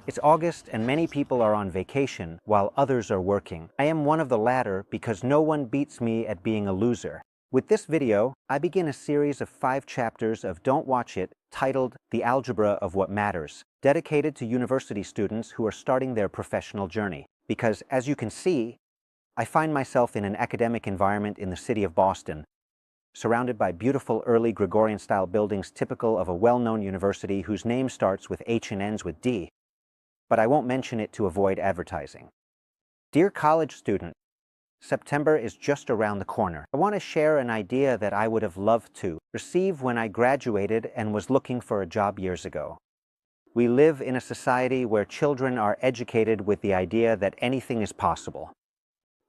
It's August and many people are on vacation while others are working. I am one of the latter because no one beats me at being a loser. With this video, I begin a series of 5 chapters of Don't Watch It titled The Algebra of What Matters, dedicated to university students who are starting their professional journey. Because, as you can see, I find myself in an academic environment in the city of Boston, surrounded by beautiful early Gregorian-style buildings typical of a well-known university whose name starts with H and ends with D, but I won't mention it to avoid advertising. Dear college student, September is just around the corner. I want to share an idea that I would have loved to receive when I graduated and was looking for a job years ago. We live in a society where children are educated with the idea that anything is possible.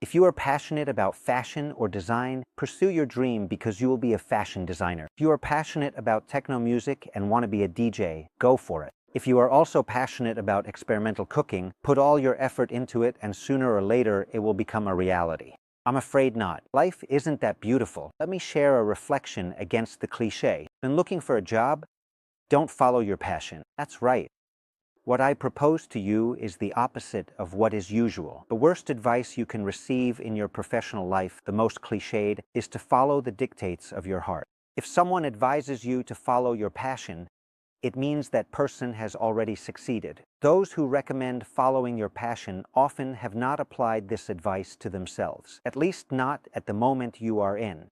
If you are passionate about fashion or design, pursue your dream because you will be a fashion designer. If you are passionate about techno music and want to be a DJ, go for it. If you are also passionate about experimental cooking, put all your effort into it and sooner or later it will become a reality. I'm afraid not. Life isn't that beautiful. Let me share a reflection against the cliché. When looking for a job, don't follow your passion. That's right. What I propose to you is the opposite of what is usual. The worst advice you can receive in your professional life, the most cliched, is to follow the dictates of your heart. If someone advises you to follow your passion, it means that person has already succeeded. Those who recommend following your passion often have not applied this advice to themselves, at least not at the moment you are in.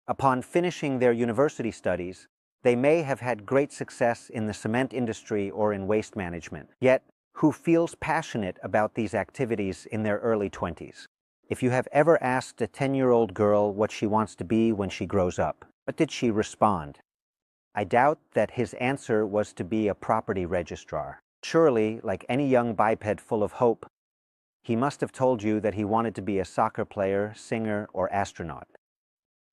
Upon finishing their university studies, they may have had great success in the cement industry or in waste management. Yet, who feels passionate about these activities in their early 20s? If you have ever asked a 10-year-old girl what she wants to be when she grows up, what did she respond? I doubt that his answer was to be a property registrar. Surely, like any young biped full of hope, he must have told you that he wanted to be a soccer player, singer, or astronaut.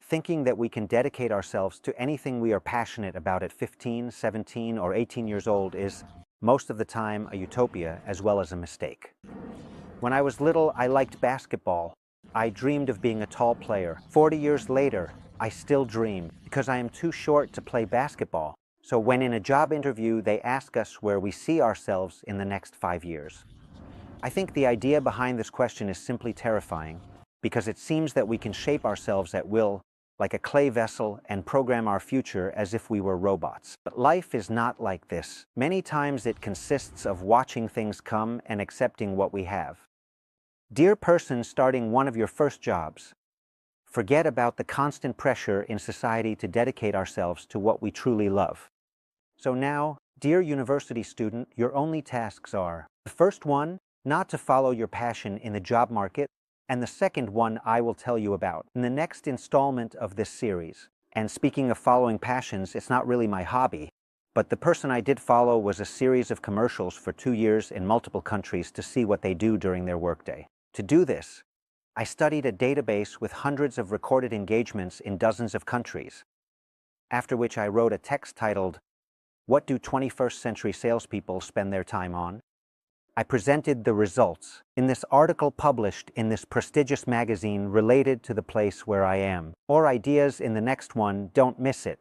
Thinking that we can dedicate ourselves to anything we are passionate about at 15, 17, or 18 years old is, most of the time, a utopia as well as a mistake. When I was little, I liked basketball. I dreamed of being a tall player. 40 years later, I still dream because I am too short to play basketball. So when in a job interview, they ask us where we see ourselves in the next 5 years. I think the idea behind this question is simply terrifying because it seems that we can shape ourselves at will like a clay vessel and program our future as if we were robots. But life is not like this. Many times it consists of watching things come and accepting what we have. Dear person starting one of your first jobs, forget about the constant pressure in society to dedicate ourselves to what we truly love. So now, dear university student, your only tasks are: the first one, not to follow your passion in the job market, and the second one I will tell you about in the next installment of this series. And speaking of following passions, it's not really my hobby, but the person I did follow was a series of commercials for 2 years in multiple countries to see what they do during their workday. To do this, I studied a database with hundreds of recorded engagements in dozens of countries, after which I wrote a text titled, "What do 21st century salespeople spend their time on?" I presented the results in this article published in this prestigious magazine related to the place where I am. More ideas in the next one, don't miss it.